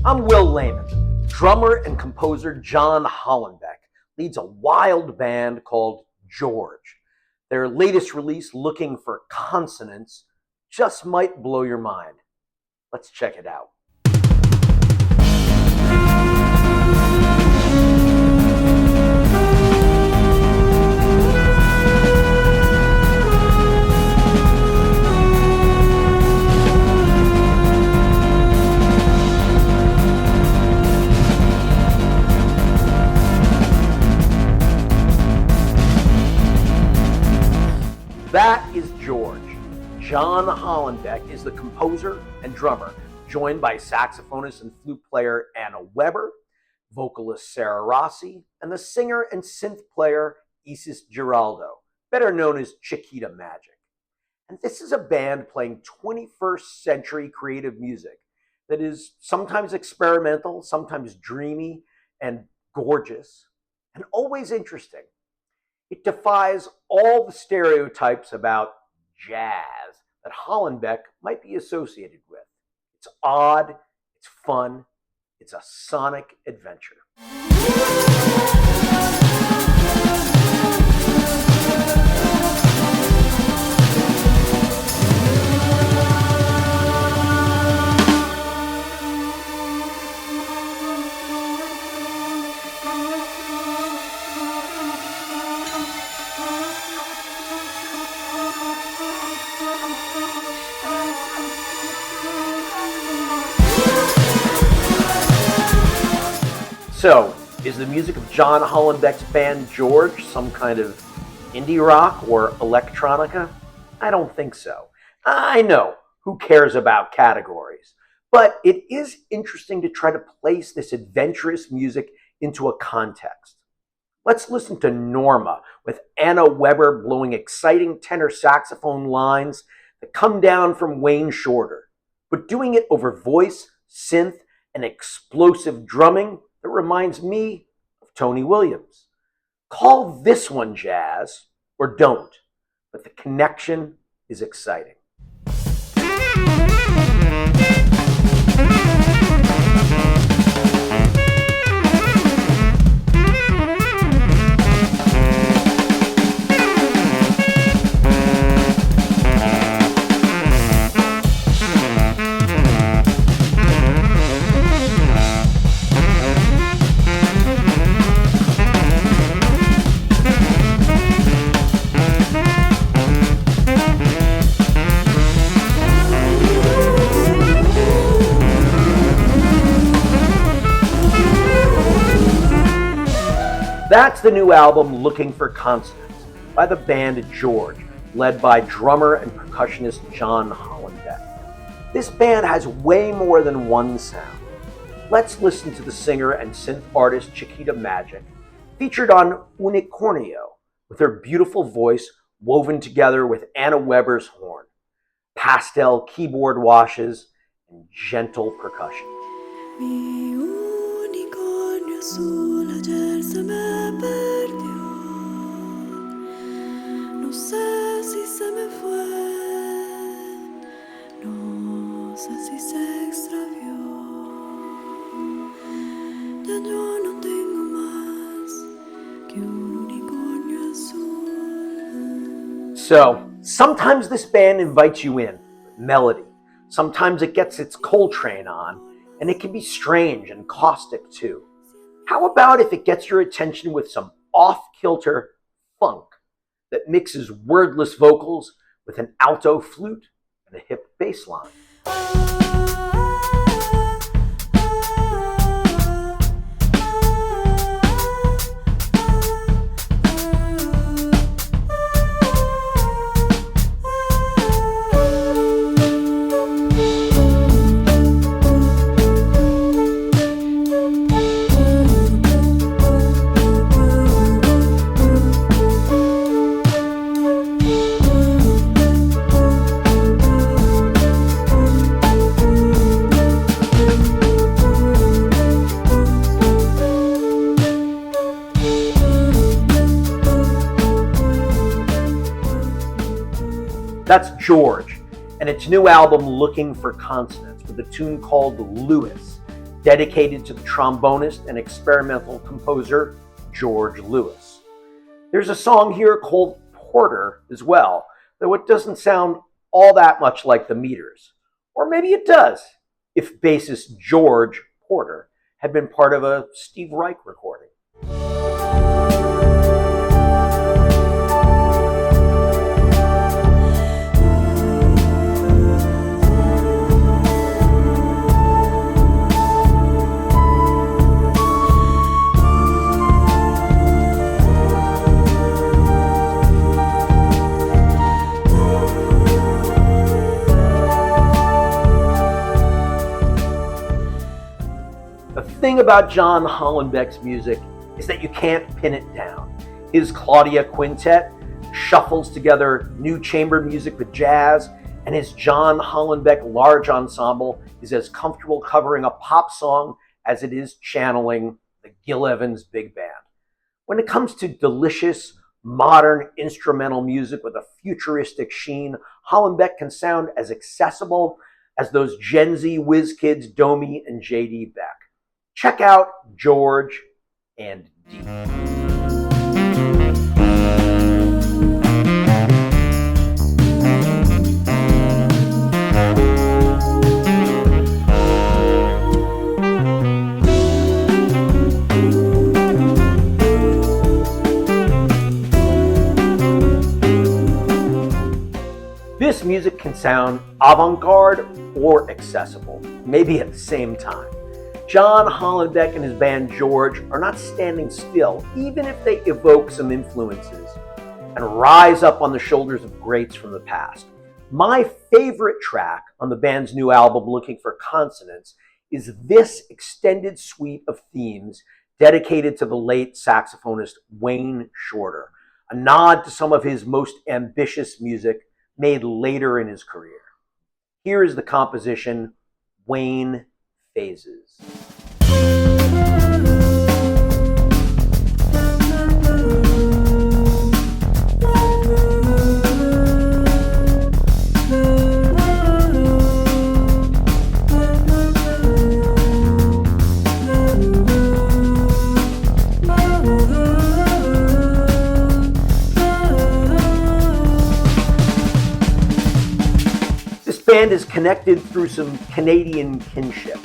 I'm Will Lehman. Drummer and composer John Hollenbeck leads a wild band called George. Their latest release, Looking for Consonance, just might blow your mind. Let's check it out. That is George. John Hollenbeck is the composer and drummer, joined by saxophonist and flute player Anna Weber, vocalist Sarah Rossy, and the singer and synth player Isis Giraldo, better known as Chiquita Magic. And this is a band playing 21st century creative music that is sometimes experimental, sometimes dreamy and gorgeous, and always interesting. It defies all the stereotypes about jazz that Hollenbeck might be associated with. It's odd, it's fun, it's a sonic adventure. So, is the music of John Hollenbeck's band George some kind of indie rock or electronica? I don't think so. I know, who cares about categories? But it is interesting to try to place this adventurous music into a context. Let's listen to Norma with Anna Weber blowing exciting tenor saxophone lines that come down from Wayne Shorter, but doing it over voice, synth, and explosive drumming that reminds me of Tony Williams. Call this one jazz, or don't, but the connection is exciting. That's the new album, Looking for Consonance, by the band George, led by drummer and percussionist John Hollenbeck. This band has way more than one sound. Let's listen to the singer and synth artist Chiquita Magic, featured on Unicornio, with her beautiful voice woven together with Anna Weber's horn, pastel keyboard washes, and gentle percussion. Mi unicornio azul ayer se me perdió, no sé si se me fue, no sé si se extravió, ya yo no tengo más que un unicornio azul. So, sometimes this band invites you in with melody. Sometimes it gets its Coltrane on, and it can be strange and caustic too. How about if it gets your attention with some off-kilter funk that mixes wordless vocals with an alto flute and a hip bass line? That's George, and its new album, Looking for Consonance, with a tune called Lewis, dedicated to the trombonist and experimental composer George Lewis. There's a song here called Porter as well, though it doesn't sound all that much like the Meters. Or maybe it does, if bassist George Porter had been part of a Steve Reich recording. The thing about John Hollenbeck's music is that you can't pin it down. His Claudia Quintet shuffles together new chamber music with jazz, and his John Hollenbeck large ensemble is as comfortable covering a pop song as it is channeling the Gil Evans Big Band. When it comes to delicious, modern instrumental music with a futuristic sheen, Hollenbeck can sound as accessible as those Gen Z whiz kids Domi and J.D. Beck. Check out George and Dee. This music can sound avant-garde or accessible, maybe at the same time. John Hollenbeck and his band George are not standing still, even if they evoke some influences and rise up on the shoulders of greats from the past. My favorite track on the band's new album, Looking for Consonance, is this extended suite of themes dedicated to the late saxophonist Wayne Shorter, a nod to some of his most ambitious music made later in his career. Here is the composition, Wayne Phases. This band is connected through some Canadian kinship.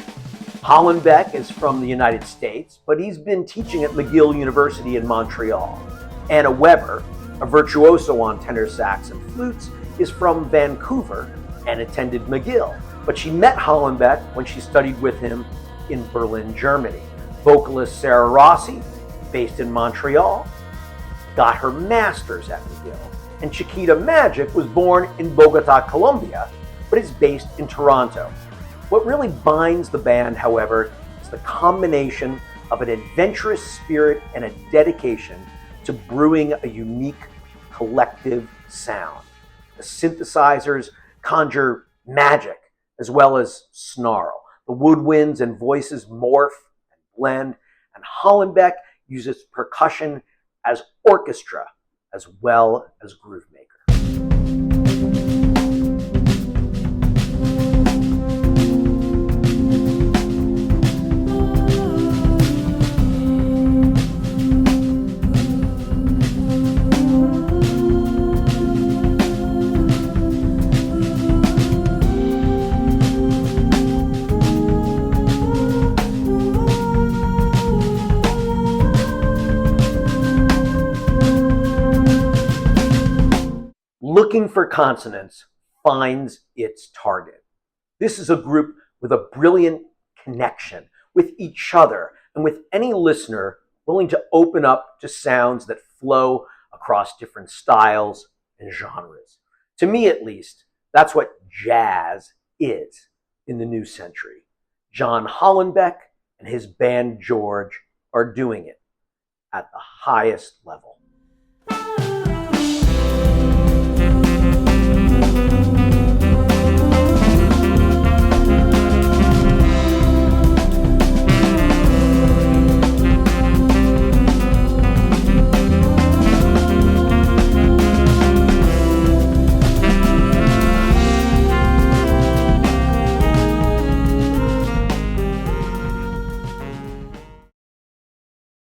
Hollenbeck is from the United States, but he's been teaching at McGill University in Montreal. Anna Weber, a virtuoso on tenor sax and flutes, is from Vancouver and attended McGill, but she met Hollenbeck when she studied with him in Berlin, Germany. Vocalist Sarah Rossy, based in Montreal, got her master's at McGill, and Chiquita Magic was born in Bogota, Colombia, but is based in Toronto. What really binds the band, however, is the combination of an adventurous spirit and a dedication to brewing a unique collective sound. The synthesizers conjure magic as well as snarl. The woodwinds and voices morph and blend, and Hollenbeck uses percussion as orchestra as well as groove maker. Looking for Consonance finds its target. This is a group with a brilliant connection with each other and with any listener willing to open up to sounds that flow across different styles and genres. To me, at least, that's what jazz is in the new century. John Hollenbeck and his band George are doing it at the highest level.